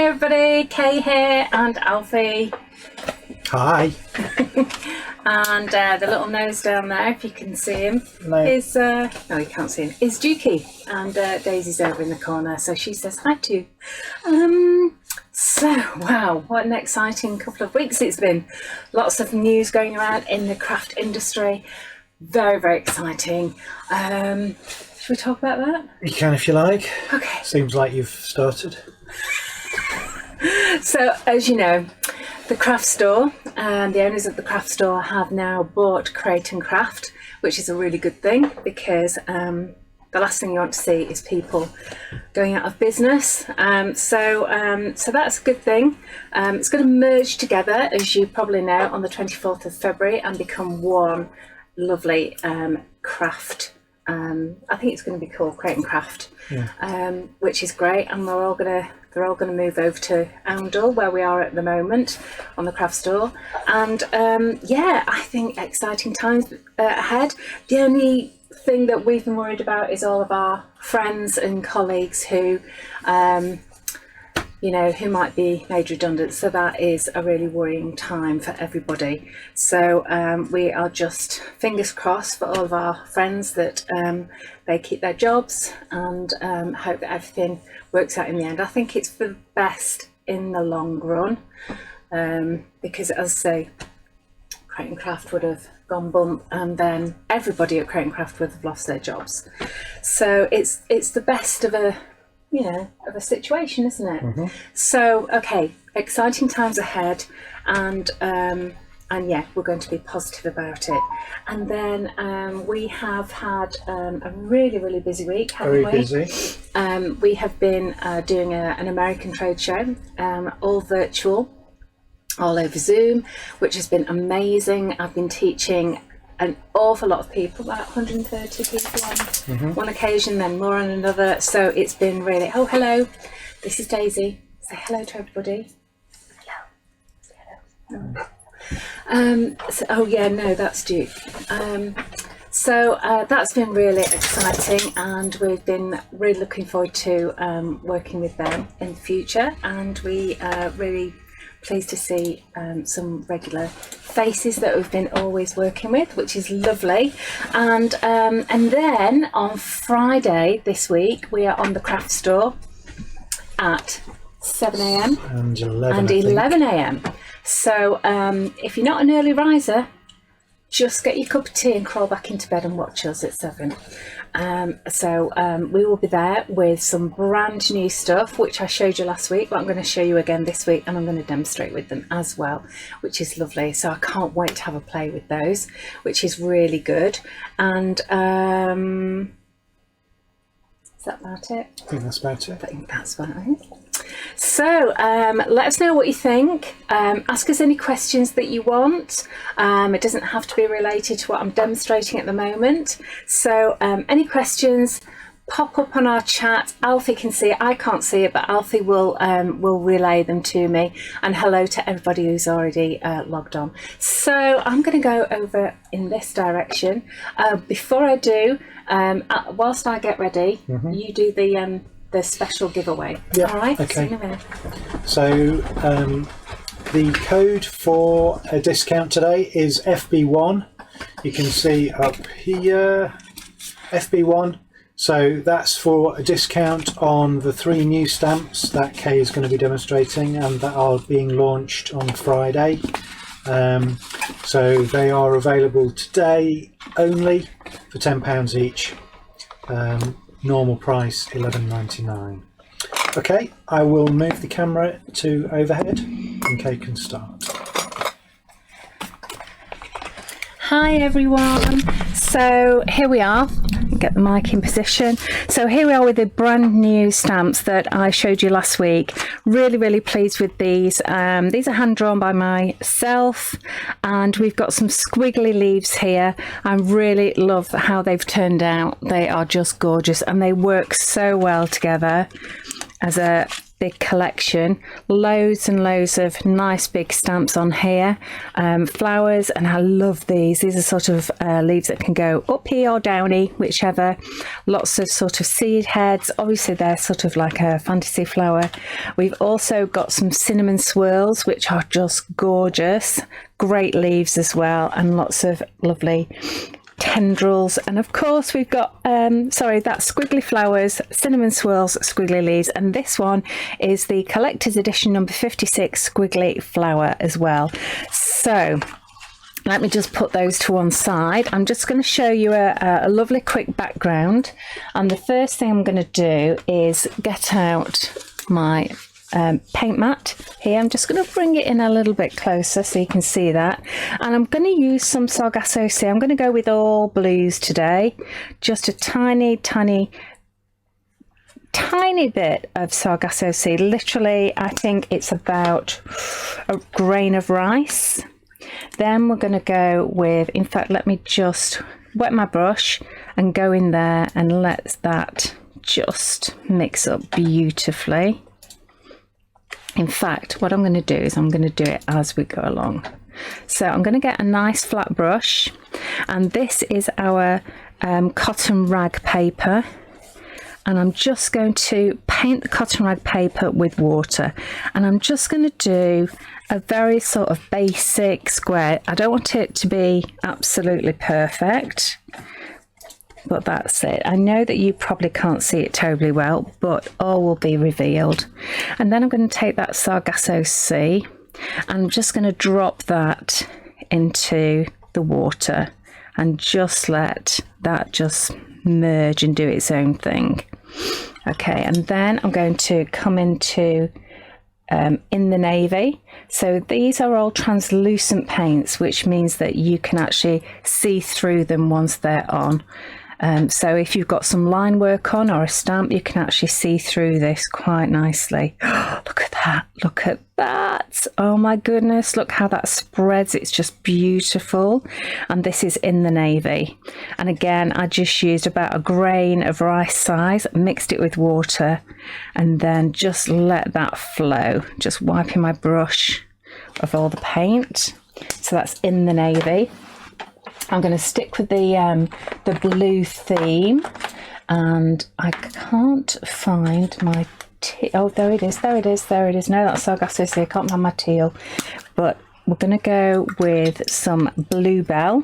everybody, Kay here and Alfie. Hi. And the little nose down there, if you can see him, No. is, no you can't see him, is Dukey. And Daisy's over in the corner, so she says hi too. So, wow, what an exciting couple of weeks it's been. Lots of news going around in the craft industry. Very, very exciting. Should we talk about that? You can if you like. Okay. Seems like you've started. So, as you know, the craft store and the owners of the craft store have now bought Create and Craft, which is a really good thing because the last thing you want to see is people going out of business. So that's a good thing. It's going to merge together, as you probably know, on the 24th of February and become one lovely craft. I think it's going to be called Create and Craft, which is great, and they're all going to move over to Oundle, where we are at the moment on the craft store. And I think exciting times ahead. The only thing that we've been worried about is all of our friends and colleagues who who might be made redundant. So that is a really worrying time for everybody. So we are just fingers crossed for all of our friends that they keep their jobs and hope that everything works out in the end. I think it's for the best in the long run because, as I say, Create and Craft would have gone bump and then everybody at Create and Craft would have lost their jobs. So it's the best of a situation, isn't it? Mm-hmm. So, okay, exciting times ahead, and we're going to be positive about it. And then we have had a really, really busy week, haven't we? Very busy. We have been doing an American trade show, all virtual, all over Zoom, which has been amazing. I've been teaching an awful lot of people, about 130 people on one occasion, then more on another. So it's been really, oh, hello, this is Daisy. Say hello to everybody. Hello. That's Duke. So that's been really exciting, and we've been really looking forward to working with them in the future, and we are really pleased to see some regular faces that we've been always working with, which is lovely. And then on Friday this week we are on the craft store at 7 a.m. and 11 a.m. So if you're not an early riser, just get your cup of tea and crawl back into bed and watch us at 7. We will be there with some brand new stuff, which I showed you last week, but I'm going to show you again this week, and I'm going to demonstrate with them as well, which is lovely. So I can't wait to have a play with those, which is really good. And is that about it? I think that's about it. I think that's about it. So let us know what you think. Ask us any questions that you want. It doesn't have to be related to what I'm demonstrating at the moment. So any questions, pop up on our chat. Alfie can see it. I can't see it, but Alfie will relay them to me. And hello to everybody who's already logged on. So I'm going to go over in this direction. Before I do, whilst I get ready, you do the special giveaway. Yeah. All right. Okay. See you in a minute. So the code for a discount today is FB1. You can see up here, FB1. So that's for a discount on the 3 new stamps that Kay is going to be demonstrating and that are being launched on Friday. So they are available today only for £10 each. Normal price £11.99. Okay, I will move the camera to overhead and Kay can start. Hi everyone, so here we are, get the mic in position. So here we are with the brand new stamps that I showed you last week. Really, really pleased with these. These are hand drawn by myself, and we've got some squiggly leaves here. I really love how they've turned out. They are just gorgeous and they work so well together as a big collection, loads and loads of nice big stamps on here, flowers, and I love these are sort of leaves that can go up here or downy, whichever. Lots of sort of seed heads, obviously they're sort of like a fantasy flower. We've also got some cinnamon swirls, which are just gorgeous, great leaves as well, and lots of lovely tendrils. And of course we've got that's squiggly flowers, cinnamon swirls, squiggly leaves, and this one is the collector's edition number 56 squiggly flower as well. So let me just put those to one side. I'm just going to show you a lovely quick background, and the first thing I'm going to do is get out my paint mat here. I'm just going to bring it in a little bit closer so you can see that, and I'm going to use some Sargasso Sea. I'm going to go with all blues today, just a tiny bit of Sargasso Sea, literally I think it's about a grain of rice. Then we're going to go with, in fact, let me just wet my brush and go in there and let that just mix up beautifully. In fact, what I'm going to do is I'm going to do it as we go along. So I'm going to get a nice flat brush, and this is our cotton rag paper, and I'm just going to paint the cotton rag paper with water, and I'm just going to do a very sort of basic square. I don't want it to be absolutely perfect, but that's it. I know that you probably can't see it terribly well, but all will be revealed. And then I'm going to take that Sargasso Sea, and I'm just going to drop that into the water and just let that just merge and do its own thing. Okay, and then I'm going to come into in the navy. So these are all translucent paints, which means that you can actually see through them once they're on. So if you've got some line work on or a stamp, you can actually see through this quite nicely. Look at that, look at that. Oh my goodness, look how that spreads. It's just beautiful. And this is in the navy. And again, I just used about a grain of rice size, mixed it with water, and then just let that flow. Just wiping my brush of all the paint. So that's in the navy. I'm going to stick with the blue theme, and I can't find my teal. Oh, there it is, there it is, there it is. No, that's Sargasso Sea. I can't find my teal, but we're going to go with some bluebell.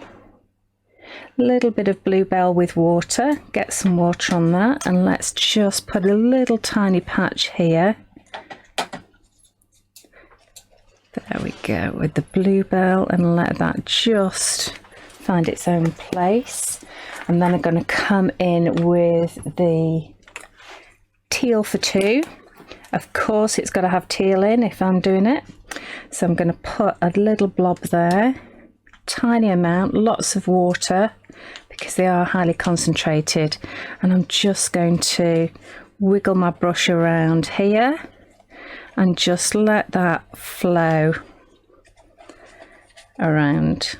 A little bit of bluebell with water. Get some water on that, and let's just put a little tiny patch here. There we go, with the bluebell, and let that just find its own place. And then I'm going to come in with the teal for two. Of course it's got to have teal in if I'm doing it, so I'm going to put a little blob there, tiny amount, lots of water because they are highly concentrated, and I'm just going to wiggle my brush around here and just let that flow around.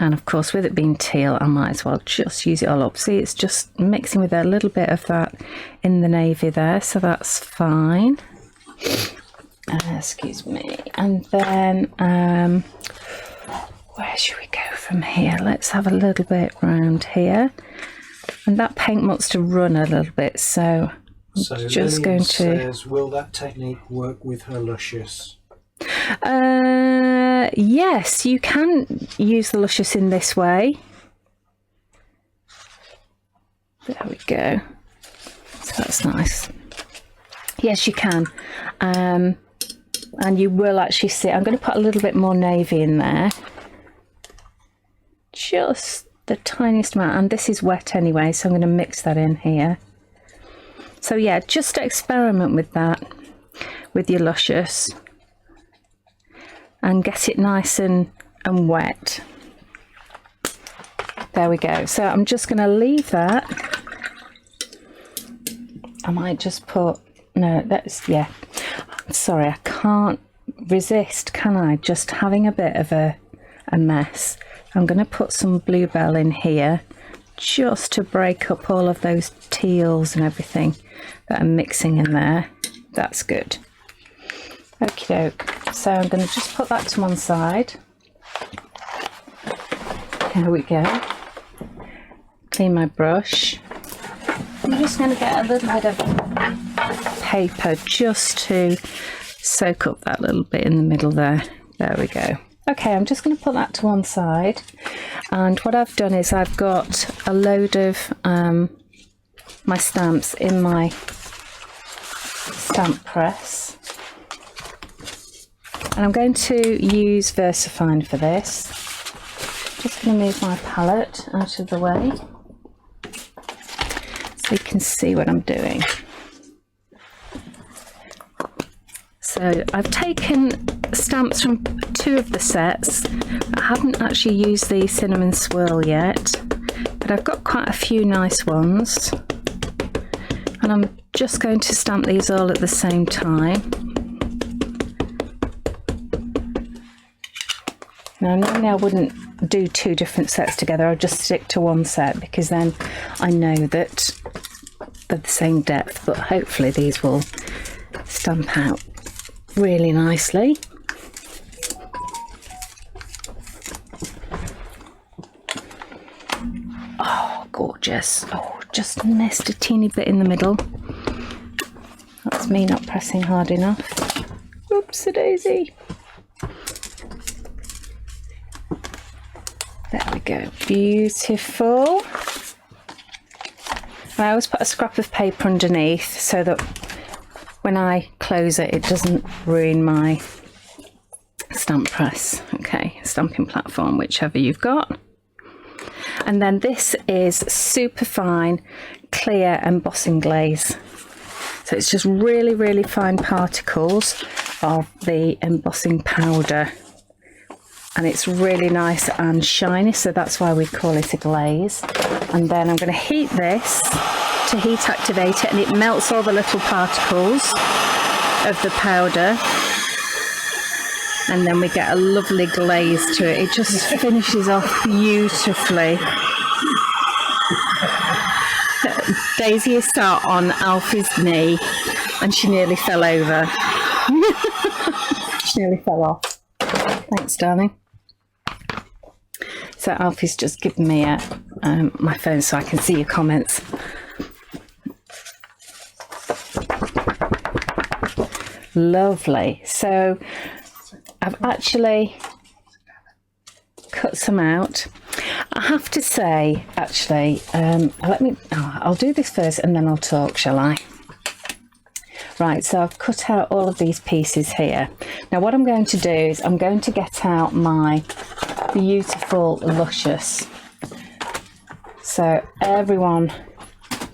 And of course, with it being teal, I might as well just use it all up. See, it's just mixing with a little bit of that in the navy there, so that's fine. Excuse me. And then, where should we go from here? Let's have a little bit round here. And that paint wants to run a little bit, so I'm just Lillian going to... says, will that technique work with her Luscious? Yes, you can use the Luscious in this way. There we go. So that's nice. Yes, you can. And you will actually see, I'm going to put a little bit more navy in there. Just the tiniest amount. And this is wet anyway, so I'm going to mix that in here. So yeah, just experiment with that, with your Luscious, and get it nice and wet. There we go. So I'm just going to leave that. I might just put, no, that's, yeah. Sorry, I can't resist, can I? Just having a bit of a mess. I'm going to put some bluebell in here just to break up all of those teals and everything that I'm mixing in there. That's good. Okie doke. So I'm going to just put that to one side. There we go. Clean my brush. I'm just going to get a little bit of paper just to soak up that little bit in the middle there. There we go. Okay, I'm just going to put that to one side. And what I've done is I've got a load of my stamps in my stamp press. And I'm going to use VersaFine for this. Just going to move my palette out of the way so you can see what I'm doing. So I've taken stamps from 2 of the sets. I haven't actually used the cinnamon swirl yet, but I've got quite a few nice ones. And I'm just going to stamp these all at the same time. Now normally I wouldn't do 2 different sets together, I'll just stick to one set because then I know that they're the same depth, but hopefully these will stamp out really nicely. Oh, gorgeous. Oh, just missed a teeny bit in the middle. That's me not pressing hard enough. Oops-a-daisy. There we go. Beautiful. I always put a scrap of paper underneath so that when I close it, it doesn't ruin my stamp press. Okay, stamping platform, whichever you've got. And then this is super fine, clear embossing glaze. So it's just really, really fine particles of the embossing powder. And it's really nice and shiny, so that's why we call it a glaze. And then I'm going to heat this to heat activate it, and it melts all the little particles of the powder. And then we get a lovely glaze to it. It just finishes off beautifully. Daisy is sat on Alfie's knee, and she nearly fell over. She nearly fell off. Thanks, darling. So Alfie's just given me my phone so I can see your comments. Lovely. So I've actually cut some out. I have to say, actually, I'll do this first and then I'll talk, shall I? Right, so I've cut out all of these pieces here. Now what I'm going to do is I'm going to get out my beautiful Luscious. So everyone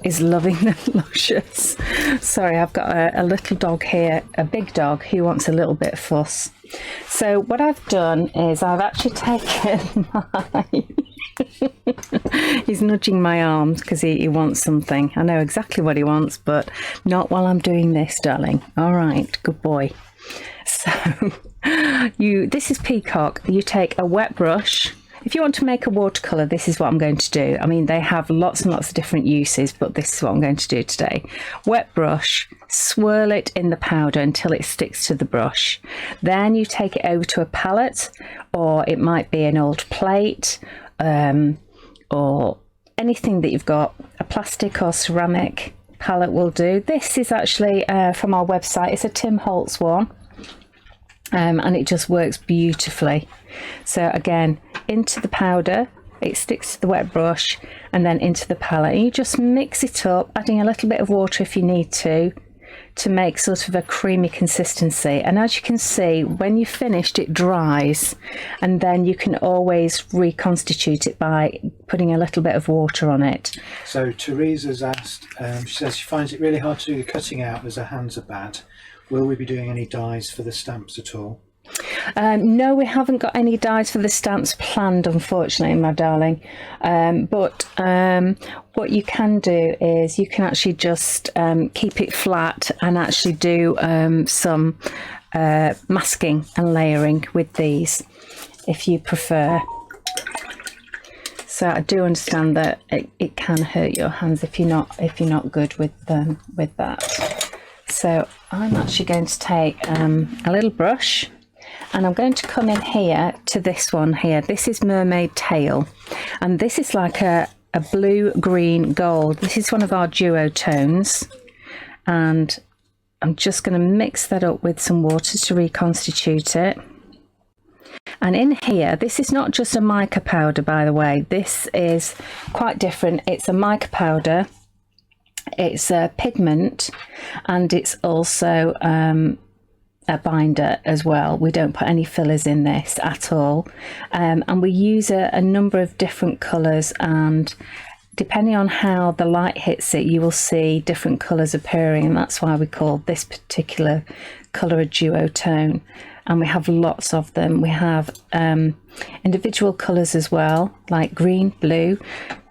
is loving the Luscious. Sorry, I've got a little dog here, a big dog who wants a little bit of fuss. So what I've done is I've actually taken my... He's nudging my arms because he wants something. I know exactly what he wants, but not while I'm doing this, darling. All right, good boy. So this is Peacock. You take a wet brush. If you want to make a watercolour, this is what I'm going to do. I mean, they have lots and lots of different uses, but this is what I'm going to do today. Wet brush, swirl it in the powder until it sticks to the brush. Then you take it over to a palette, or it might be an old plate, or anything that you've got. A plastic or ceramic palette will do. This is actually from our website. It's a Tim Holtz one. And it just works beautifully. So again, into the powder, it sticks to the wet brush, and then into the palette. And you just mix it up, adding a little bit of water if you need to make sort of a creamy consistency. And as you can see, when you've finished, it dries, and then you can always reconstitute it by putting a little bit of water on it. So Teresa's asked, she says she finds it really hard to do the cutting out as her hands are bad. Will we be doing any dies for the stamps at all? No, we haven't got any dies for the stamps planned, unfortunately, my darling. But what you can do is you can actually just keep it flat and actually do some masking and layering with these, if you prefer. So I do understand that it can hurt your hands if you're not good with that. So I'm actually going to take a little brush, and I'm going to come in here to this one here. This is Mermaid Tail, and this is like a blue, green, gold. This is one of our duo tones, and I'm just going to mix that up with some water to reconstitute it. And in here, this is not just a mica powder, by the way. This is quite different. It's a mica powder, it's a pigment, and it's also a binder as well. We don't put any fillers in this at all. And we use a number of different colours, and depending on how the light hits it, you will see different colours appearing, and that's why we call this particular colour a duo tone. And we have lots of them. We have individual colours as well, like green, blue,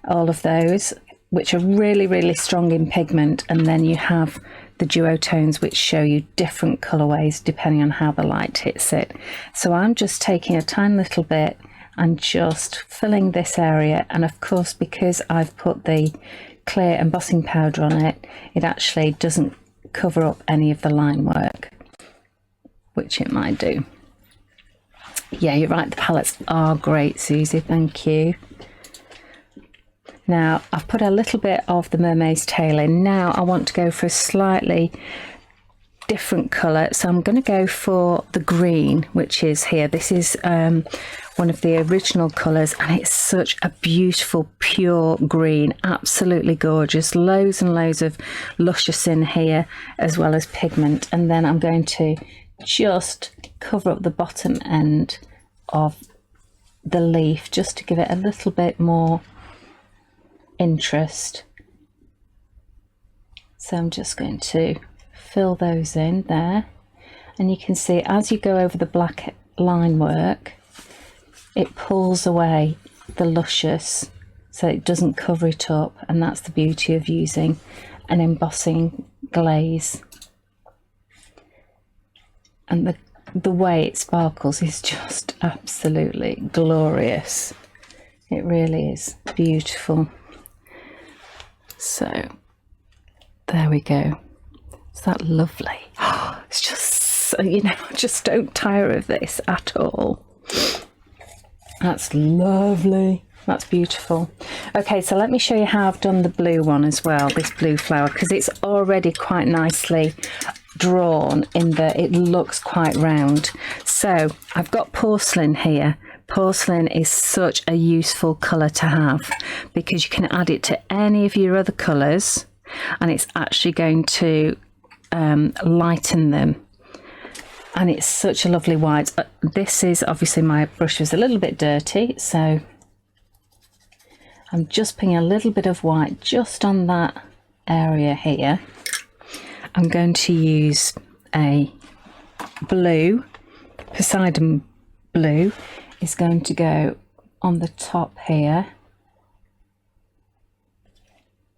all of those, which are really, really strong in pigment. And then you have the duo tones, which show you different colourways depending on how the light hits it. So I'm just taking a tiny little bit and just filling this area. And of course, because I've put the clear embossing powder on it, it actually doesn't cover up any of the line work, which it might do. Yeah, you're right, the palettes are great, Susie, thank you. Now, I've put a little bit of the Mermaid's Tail in. Now I want to go for a slightly different colour, so I'm going to go for the green, which is here. This is one of the original colours, and it's such a beautiful, pure green, absolutely gorgeous. Loads and loads of luscious in here, as well as pigment. And then I'm going to just cover up the bottom end of the leaf just to give it a little bit more interest. So I'm just going to fill those in there, and you can see as you go over the black line work, it pulls away the luscious so it doesn't cover it up, and that's the beauty of using an embossing glaze. And the way it sparkles is just absolutely glorious. It really is beautiful. So there we go. Is that lovely? Oh, it's just, you know, I just don't tire of this at all. That's lovely. That's beautiful. Okay, so let me show you how I've done the blue one as well, this blue flower, because it's already quite nicely drawn in that it looks quite round. So I've got porcelain here. Porcelain is such a useful colour to have because you can add it to any of your other colours, and it's actually going to lighten them. And it's such a lovely white. This is obviously, my brush was a little bit dirty, so I'm just putting a little bit of white just on that area here. I'm going to use a blue, Poseidon blue is going to go on the top here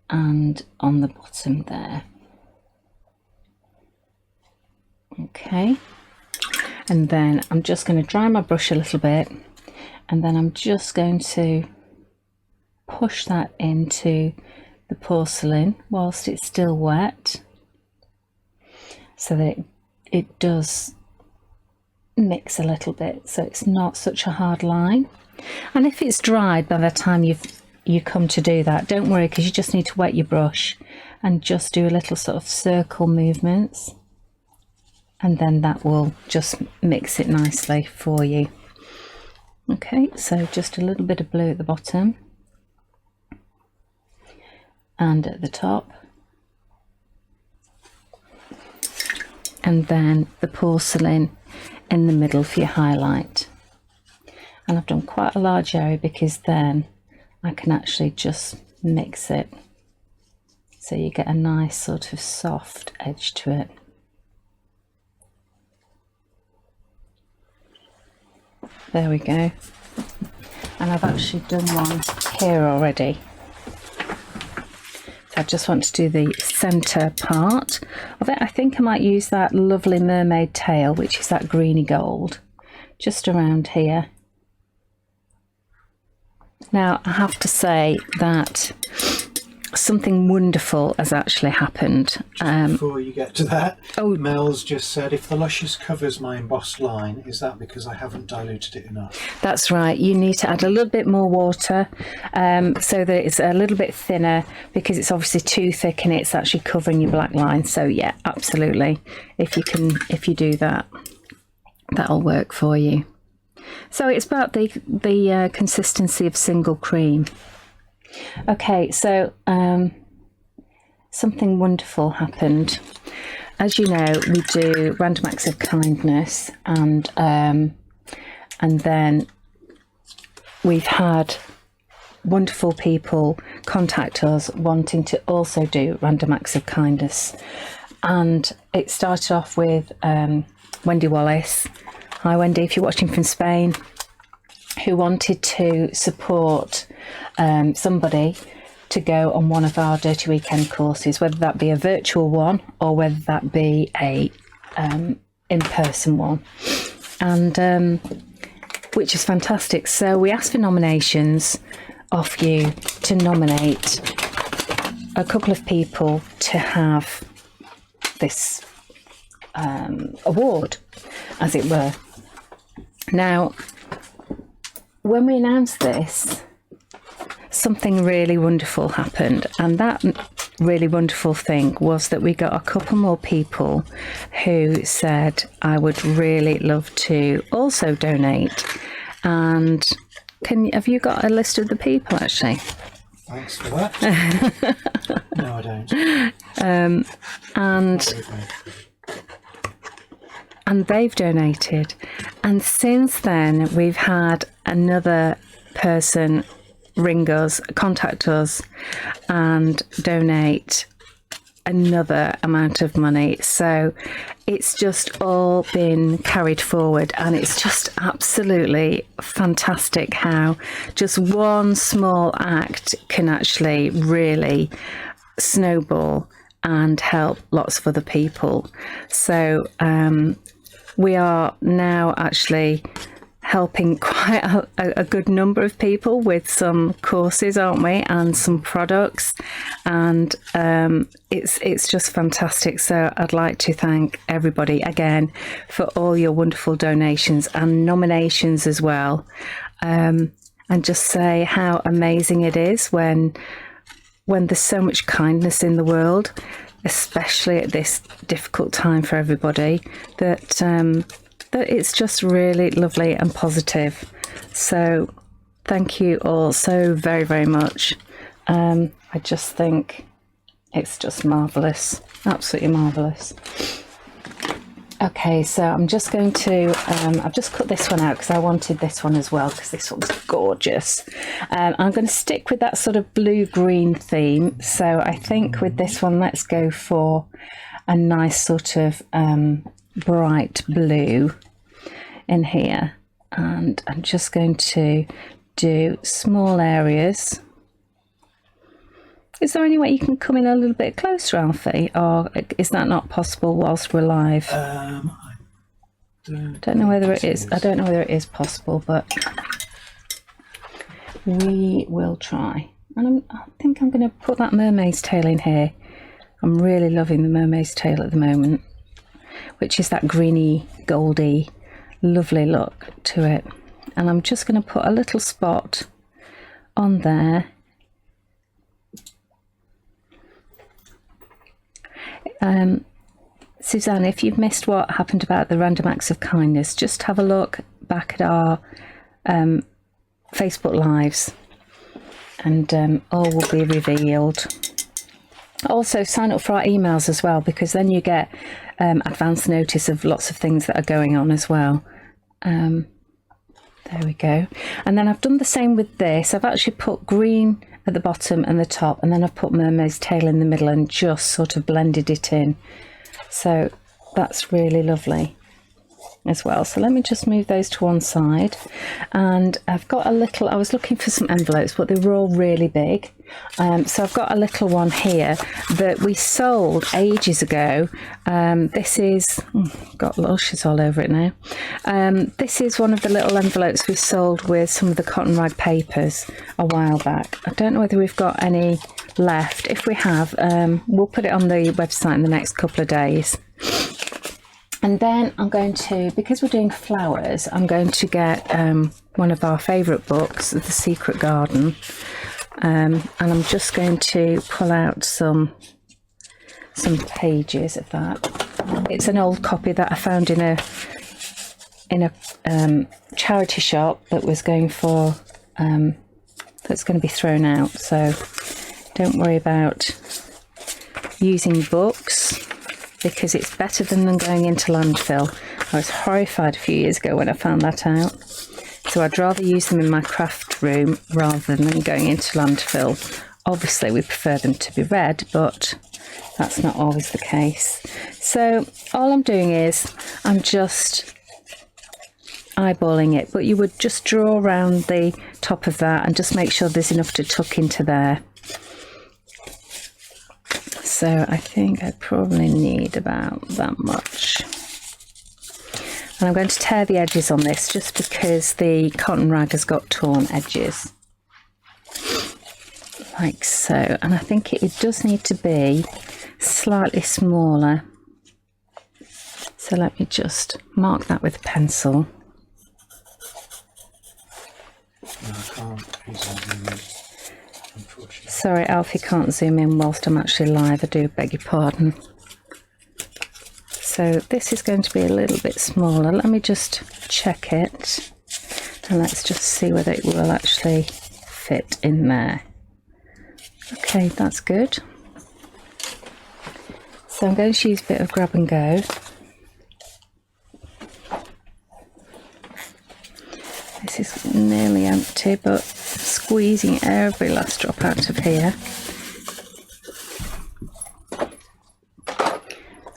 and on the bottom there. Okay, and then I'm just going to dry my brush a little bit, and then I'm just going to push that into the porcelain whilst it's still wet, so that it does mix a little bit, so it's not such a hard line. And if it's dried by the time you come to do that, don't worry, because you just need to wet your brush and just do a little sort of circle movements, and then that will just mix it nicely for you. Okay, so just a little bit of blue at the bottom and at the top, and then the porcelain in the middle for your highlight. And I've done quite a large area because then I can actually just mix it so you get a nice sort of soft edge to it. There we go. And I've actually done one here already. So I just want to do the centre part of it. I think I might use that lovely mermaid tail, which is that greeny gold, just around here. Now, I have to say that something wonderful has actually happened. Before you get to that, Oh. Mel's just said, if the Luscious covers my embossed line, is that because I haven't diluted it enough? That's right. You need to add a little bit more water so that it's a little bit thinner, because it's obviously too thick and it's actually covering your black line. So yeah, absolutely. If you do that, that'll work for you. So it's about the consistency of single cream. Okay, so something wonderful happened. As you know, we do random acts of kindness, and then we've had wonderful people contact us wanting to also do random acts of kindness. And it started off with Wendy Wallace. Hi Wendy, if you're watching from Spain, who wanted to support somebody to go on one of our Dirty Weekend courses, whether that be a virtual one or whether that be a in-person one, and which is fantastic. So we asked for nominations of you to nominate a couple of people to have this award, as it were. Now, when we announced this, something really wonderful happened, and that really wonderful thing was that we got a couple more people who said, I would really love to also donate. And have you got a list of the people, actually? Thanks for that. No, I don't. And they've donated. And since then, we've had another person ring us, contact us, and donate another amount of money. So it's just all been carried forward, and it's just absolutely fantastic how just one small act can actually really snowball and help lots of other people. So we are now actually helping quite a good number of people with some courses, aren't we, and some products, and it's just fantastic. So I'd like to thank everybody again for all your wonderful donations and nominations as well, and just say how amazing it is when there's so much kindness in the world, especially at this difficult time for everybody, that it's just really lovely and positive. So thank you all so very, very much. I just think it's just marvellous, absolutely marvellous. Okay, so I'm just going to, I've just cut this one out because I wanted this one as well, because this one's gorgeous. I'm going to stick with that sort of blue-green theme. So I think with this one, let's go for a nice sort of bright blue in here. And I'm just going to do small areas. Is there any way you can come in a little bit closer, Alfie, or is that not possible whilst we're live? I don't know whether it is. I don't know whether it is possible, but we will try. And I think I'm going to put that mermaid's tail in here. I'm really loving the mermaid's tail at the moment, which is that greeny, goldy, lovely look to it. And I'm just going to put a little spot on there. Suzanne, if you've missed what happened about the random acts of kindness, just have a look back at our Facebook lives, and all will be revealed. Also, sign up for our emails as well, because then you get advance notice of lots of things that are going on as well. There we go. And then I've done the same with this. I've actually put green at the bottom and the top, and then I've put mermaid's tail in the middle and just sort of blended it in. So that's really lovely as well. So let me just move those to one side. And I've got a little, I was looking for some envelopes, but they were all really big. So I've got a little one here that we sold ages ago. This is, got Luscious all over it now. This is one of the little envelopes we sold with some of the cotton rag papers a while back. I don't know whether we've got any left. If we have, we'll put it on the website in the next couple of days. And then I'm going to, because we're doing flowers, I'm going to get one of our favourite books, The Secret Garden, and I'm just going to pull out some pages of that. It's an old copy that I found in a charity shop that was going for that's going to be thrown out. So don't worry about using books, because it's better than them going into landfill. I was horrified a few years ago when I found that out. So I'd rather use them in my craft room rather than them going into landfill. Obviously we prefer them to be read, but that's not always the case. So all I'm doing is I'm just eyeballing it, but you would just draw around the top of that and just make sure there's enough to tuck into there. So I think I probably need about that much. And I'm going to tear the edges on this just because the cotton rag has got torn edges. Like so. And I think it does need to be slightly smaller. So let me just mark that with a pencil. No, I can't. Unfortunately. Sorry, Alfie can't zoom in whilst I'm actually live. I do beg your pardon. So this is going to be a little bit smaller. Let me just check it and let's just see whether it will actually fit in there. Okay, that's good. So I'm going to use a bit of grab and go. This is nearly empty, but squeezing every last drop out of here.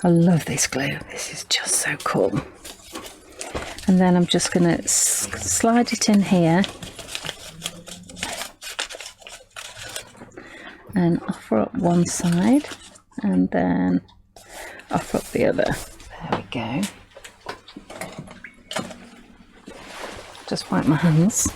I love this glue. This is just so cool. And then I'm just going to slide it in here and offer up one side and then offer up the other. There we go. Just wipe my hands.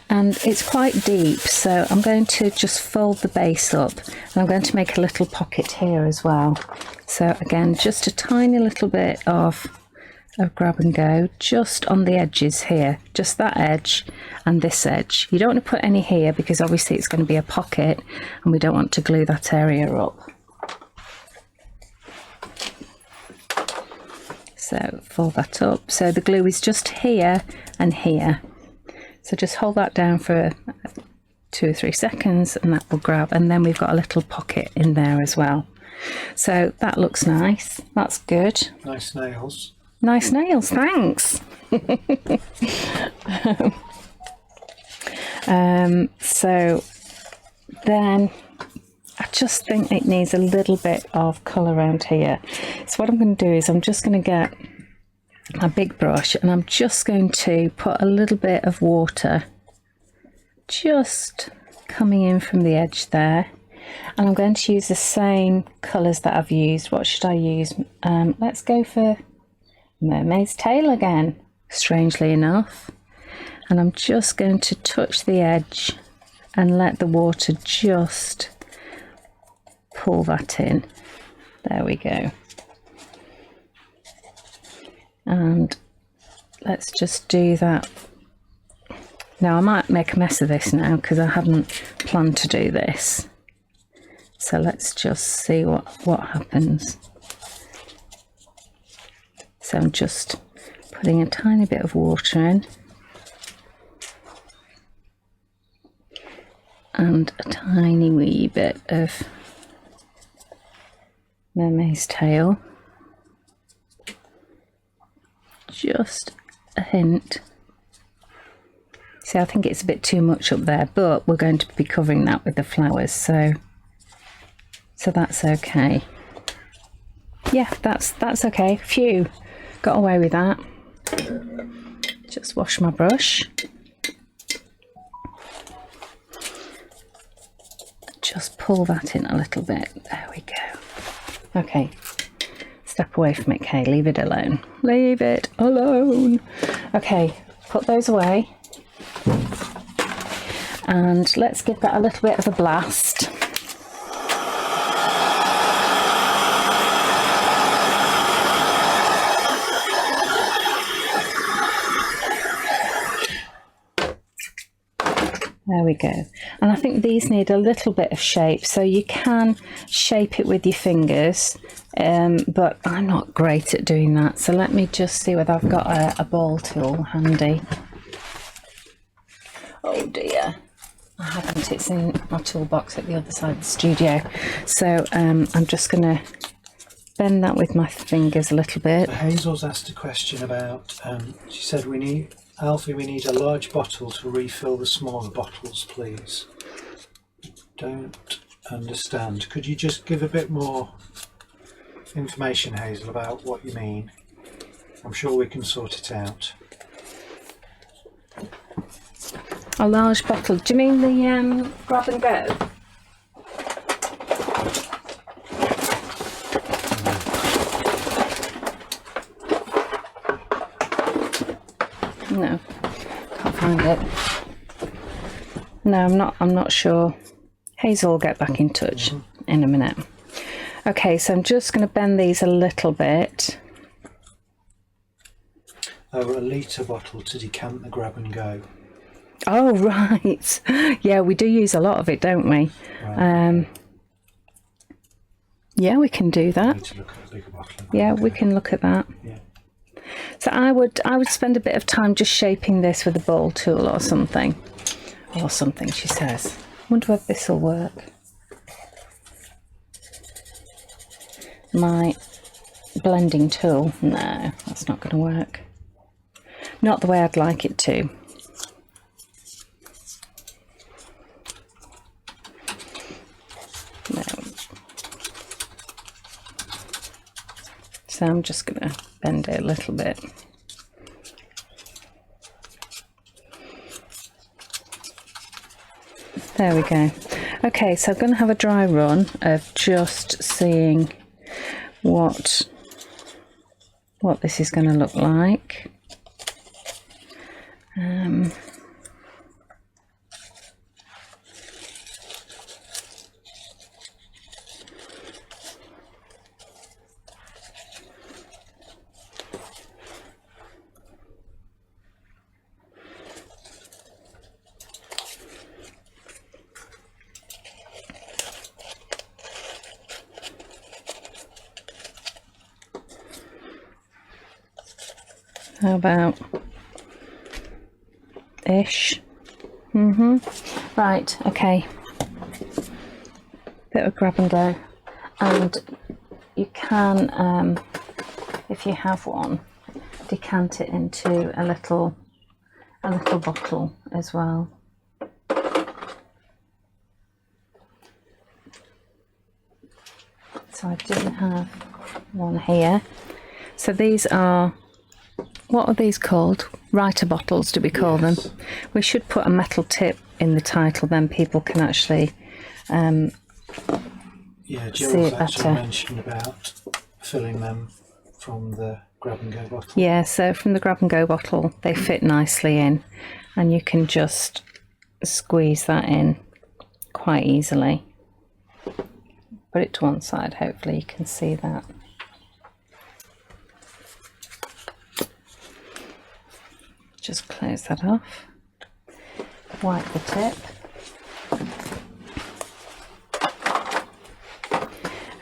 And it's quite deep, so I'm going to just fold the base up and I'm going to make a little pocket here as well. So again, just a tiny little bit of grab and go just on the edges here, just that edge and this edge. You don't want to put any here because obviously it's going to be a pocket and we don't want to glue that area up. So fold that up. So the glue is just here and here. So just hold that down for 2 or 3 seconds and that will grab, and then we've got a little pocket in there as well. So that looks nice. That's good. Nice nails. Nice nails, thanks. So then I just think it needs a little bit of colour around here. So what I'm going to do is I'm just going to get a big brush and I'm just going to put a little bit of water just coming in from the edge there, and I'm going to use the same colours that I've used. What should I use? Let's go for Mermaid's Tail again, strangely enough, and I'm just going to touch the edge and let the water just pull that in. There we go. And let's just do that. Now I might make a mess of this now because I hadn't planned to do this. So let's just see what happens. So I'm just putting a tiny bit of water in. And a tiny wee bit of Mermaid's Tail. Just a hint. See, I think it's a bit too much up there, but we're going to be covering that with the flowers, so that's okay. Yeah, that's okay. Phew, got away with that. Just wash my brush. just pull that in a little bit. There we go. Okay, step away from it, Kay. Leave it alone. Leave it alone. Okay, put those away. And let's give that a little bit of a blast. There we go. And I think these need a little bit of shape, so you can shape it with your fingers, but I'm not great at doing that. So let me just see whether I've got a ball tool handy. Oh dear, I haven't. It's in my toolbox at the other side of the studio. So I'm just going to bend that with my fingers a little bit. So Hazel's asked a question about, she said Alfie, we need a large bottle to refill the smaller bottles, please. Don't understand. Could you just give a bit more information, Hazel, about what you mean? I'm sure we can sort it out. A large bottle. Do you mean the grab and go? No, can't find it. No, I'm not sure. Hazel will get back in touch in a minute. Okay, so I'm just going to bend these a little bit. Oh, a litre bottle to decant the grab and go. Oh, right. Yeah, we do use a lot of it, don't we? Right. Yeah, we can do We that. need to look at a bigger bottle. Yeah, we can look at that. Yeah. So I would spend a bit of time just shaping this with a ball tool or something. Or something, she says. Wonder whether this will work. My blending tool, no, that's not going to work. Not the way I'd like it to. No. So I'm just going to bend it a little bit. There we go. Okay, so I'm going to have a dry run of just seeing what this is going to look like. How about ish? Right, okay. Bit of grab and go. And you can, if you have one, decant it into a little bottle as well. So I do have one here. So these are, what are these called? Writer bottles, do we call them? We should put a metal tip in the title, then people can actually yeah, see Jill's it actually better. mentioned about filling them from the grab and go bottle. Yeah, so from the grab and go bottle, they fit nicely in, and you can just squeeze that in quite easily. Put it to one side, hopefully you can see that. Just close that off, wipe the tip,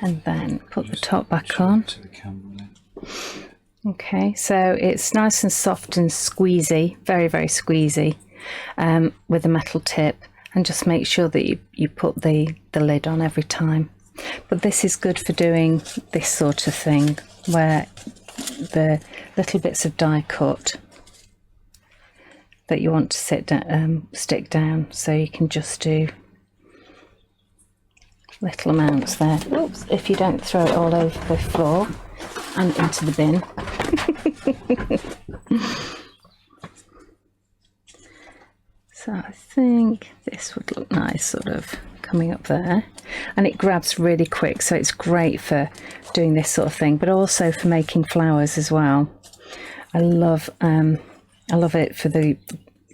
and then put the top back on. To the camera. Okay, so it's nice and soft and squeezy, very, very squeezy, with a metal tip, and just make sure that you put the lid on every time. But this is good for doing this sort of thing, where the little bits of die cut that you want to stick down, so you can just do little amounts there. Oops, if you don't throw it all over the floor and into the bin. So I think this would look nice, sort of coming up there, and it grabs really quick, so it's great for doing this sort of thing, but also for making flowers as well. I love it for the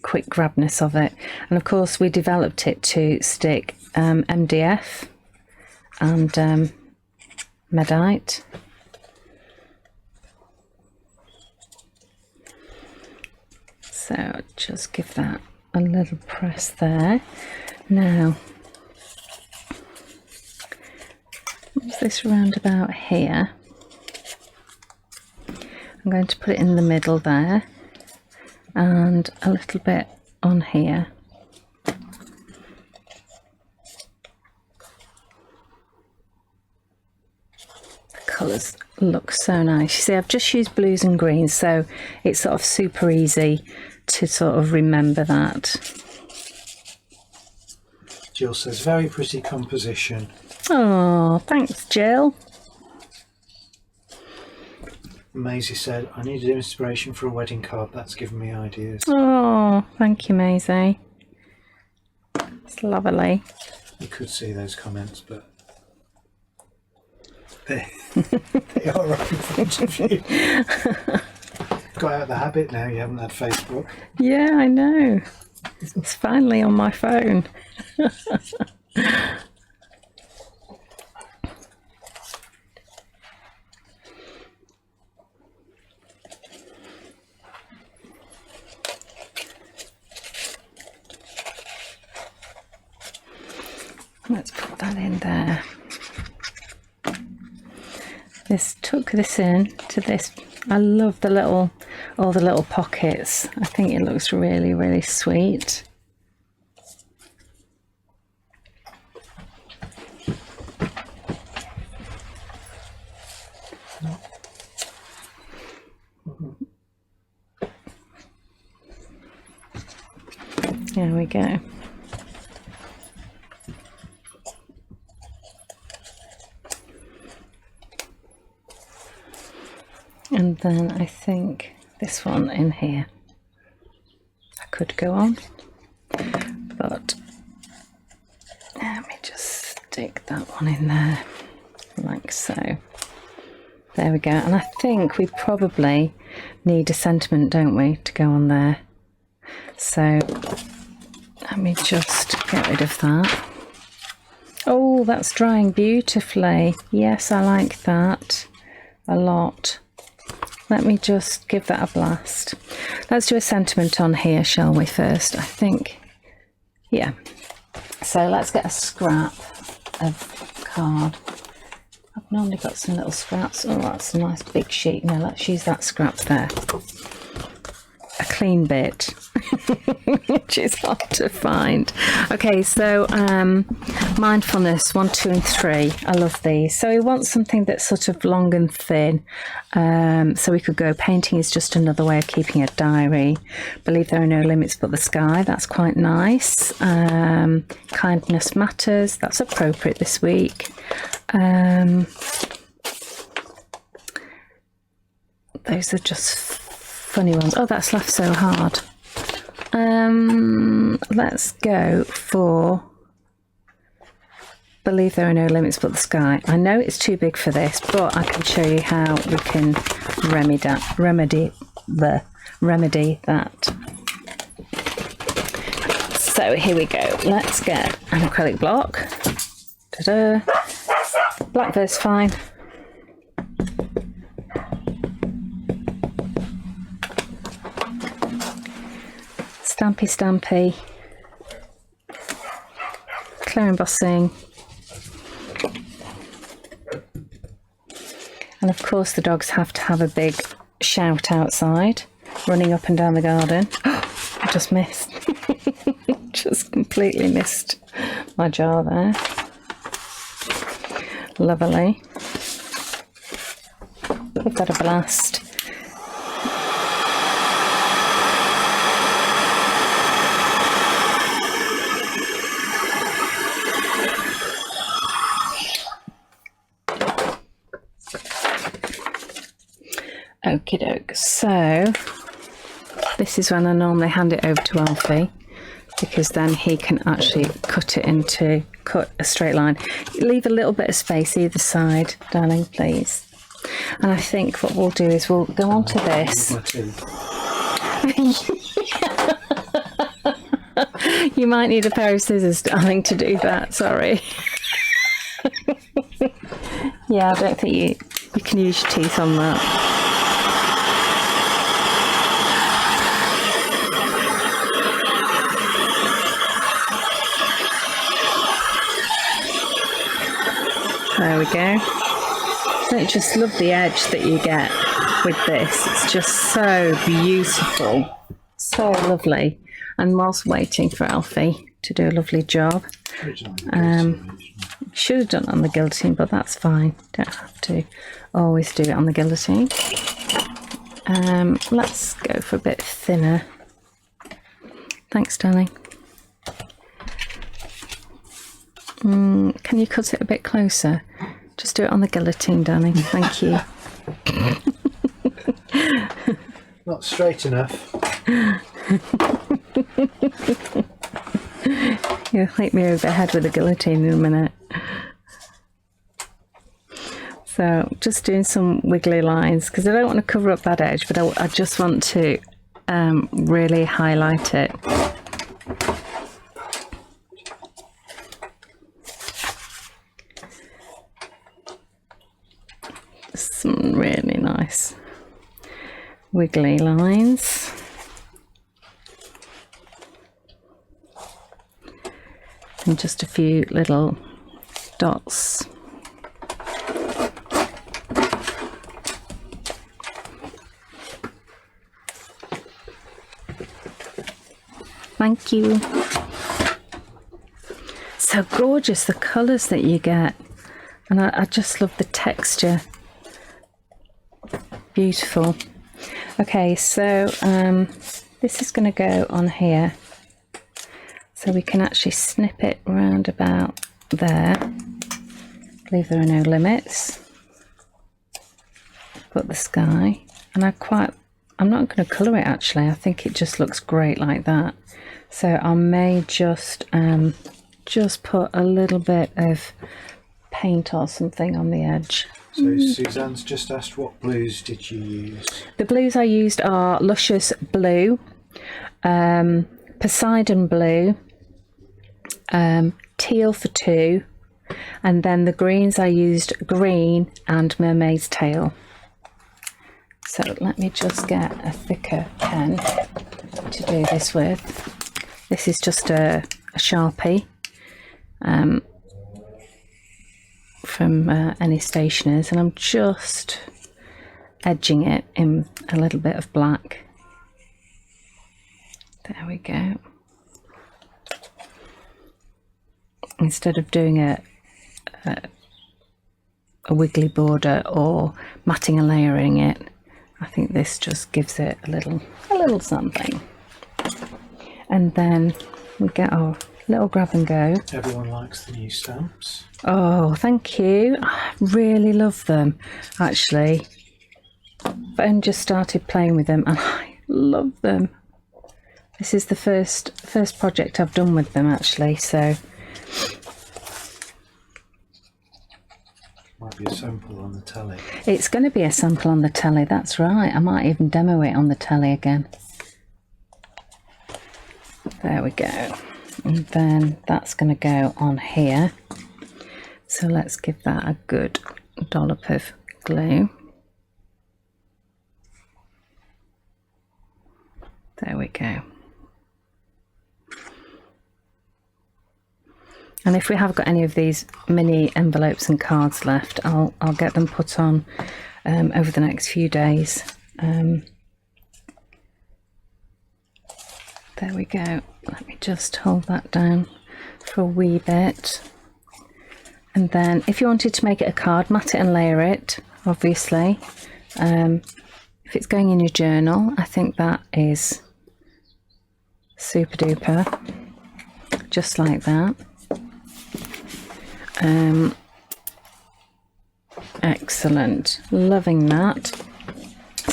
quick grabness of it. And of course we developed it to stick MDF and Medite. So just give that a little press there. Now move this round about here. I'm going to put it in the middle there and a little bit on here. The colours look so nice. You see, I've just used blues and greens, so it's sort of super easy to sort of remember that. Jill says, very pretty composition. Oh, thanks, Jill. Maisie said, I needed inspiration for a wedding card. That's given me ideas. Oh, thank you, Maisie. It's lovely. You could see those comments, but they are right in front of you. Got out of the habit now, you haven't had Facebook. Yeah, I know. It's finally on my phone. Let's put that in there. Tuck this in to this. I love all the little pockets. I think it looks really, really sweet. There we go. And then I think this one in here I could go on, but let me just stick that one in there like so. There we go. And I think we probably need a sentiment, don't we, to go on there. So let me just get rid of that. Oh, that's drying beautifully. Yes, I like that a lot. Let me just give that a blast. Let's do a sentiment on here, shall we, first? I think, yeah. So let's get a scrap of card. I've normally got some little scraps. Oh, that's a nice big sheet. No, let's use that scrap there. A clean bit, which is hard to find. Okay, so mindfulness 1, 2 and 3. I love these. So we want something that's sort of long and thin. So we could go, painting is just another way of keeping a diary. Believe there are no limits but the sky. That's quite nice. Kindness matters. That's appropriate this week. Those are just funny ones. Oh, that's laughed so hard. Let's go for believe there are no limits but the sky. I know it's too big for this, but I can show you how we can remedy that. So here we go. Let's get an acrylic block. Ta-da. Black verse fine. Stampy, clear embossing, and of course the dogs have to have a big shout outside, running up and down the garden. I just missed, just completely missed my jar there. Lovely. Give that a blast. Okie doke, so this is when I normally hand it over to Alfie because then he can actually cut a straight line. Leave a little bit of space either side, darling, please. And I think what we'll do is we'll go on to this. You might need a pair of scissors, darling, to do that. Sorry. Yeah, I don't think you can use your teeth on that. There we go. Don't you just love the edge that you get with this? It's just so beautiful, so lovely. And whilst waiting for Alfie to do a lovely job, should have done it on the guillotine, but that's fine. Don't have to always do it on the guillotine. Let's go for a bit thinner. Thanks, darling. Can you cut it a bit closer? Just do it on the guillotine, darling. Thank you. Not straight enough. You'll hit me over the head with a guillotine in a minute. So just doing some wiggly lines because I don't want to cover up that edge, but I just want to really highlight it. Some really nice wiggly lines. And just a few little dots. Thank you. So gorgeous, the colours that you get. And I just love the texture. Beautiful. Okay, so this is going to go on here. So we can actually snip it round about there. Believe there are no limits. Put the sky. And I'm not going to colour it actually. I think it just looks great like that. So I may just put a little bit of paint or something on the edge. So Suzanne's just asked, what blues did you use? The blues I used are Luscious blue, Poseidon blue, teal for 2, and then the greens I used green and mermaid's tail. So let me just get a thicker pen to do this with. This is just a Sharpie from any stationers, and I'm just edging it in a little bit of black. There we go. Instead of doing a wiggly border or matting and layering it, I think this just gives it a little something. And then we get our little grab and go. Everyone likes the new stamps. Oh, thank you. I really love them, actually. Ben just started playing with them and I love them. This is the first project I've done with them, actually, so. Might be a sample on the telly. It's going to be a sample on the telly, that's right. I might even demo it on the telly again. There we go. And then that's going to go on here. So let's give that a good dollop of glue. There we go. And if we have got any of these mini envelopes and cards left, I'll get them put on over the next few days. There we go. Let me just hold that down for a wee bit. And then if you wanted to make it a card, mat it and layer it, obviously. If it's going in your journal, I think that is super duper. Just like that. Excellent. Loving that.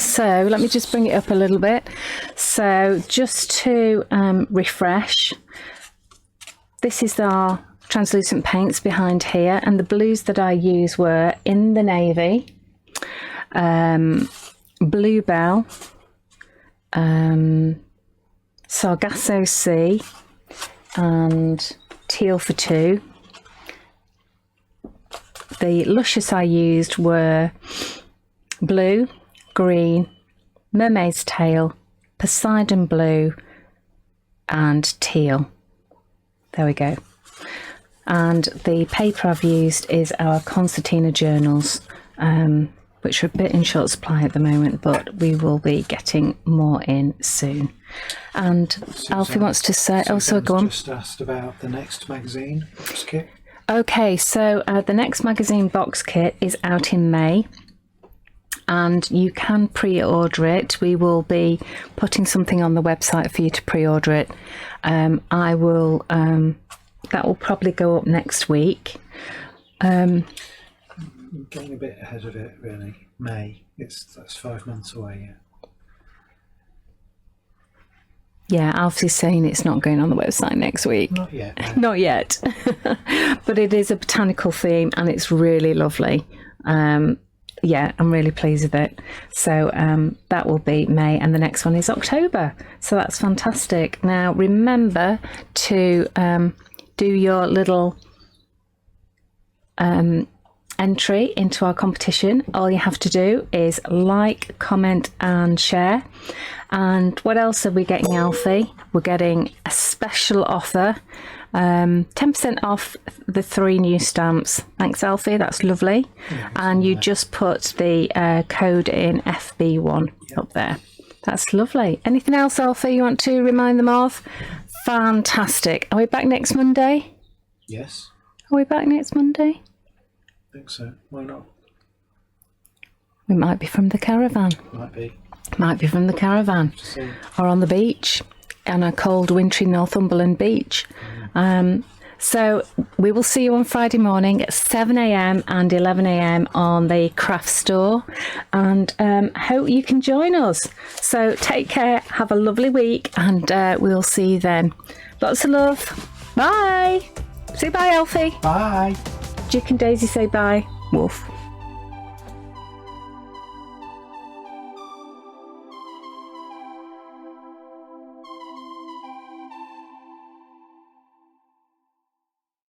So let me just bring it up a little bit. So just to refresh, this is our translucent paints behind here, and the blues that I used were In the Navy, Bluebell, Sargasso Sea, and Teal for Two. The Luscious I used were blue, green, mermaid's tail, Poseidon blue, and teal. There we go. And the paper I've used is our concertina journals, which are a bit in short supply at the moment, but we will be getting more in soon. And Alfie wants to say, go on. Just asked about the next magazine box kit. Okay, so the next magazine box kit is out in May, and you can pre-order it. We will be putting something on the website for you to pre-order it. I will. That will probably go up next week. I'm getting a bit ahead of it, really. May. That's 5 months away yet. Yeah, Alfie's saying it's not going on the website next week. Not yet. No. Not yet. But it is a botanical theme and it's really lovely. Yeah, I'm really pleased with it. So that will be May, and the next one is October. So that's fantastic. Now remember to do your little entry into our competition. All you have to do is like, comment and share. And what else are we getting, Alfie? We're getting a special offer, 10% off the 3 new stamps. Thanks, Alfie, that's lovely. Yeah, and you just put the code in FB1 up there. That's lovely. Anything else, Alfie, you want to remind them of? Fantastic. Are we back next Monday? Yes. Are we back next Monday? I think so. Why not? We might be from the caravan. Might be. Might be from the caravan. Or on the beach, on a cold, wintry Northumberland beach. So we will see you on Friday morning at 7 a.m. and 11 a.m. on the craft store, and hope you can join us. So take care, have a lovely week, and we'll see you then. Lots of love. Bye. Say bye, Alfie. Bye. Jick and Daisy say bye. Wolf.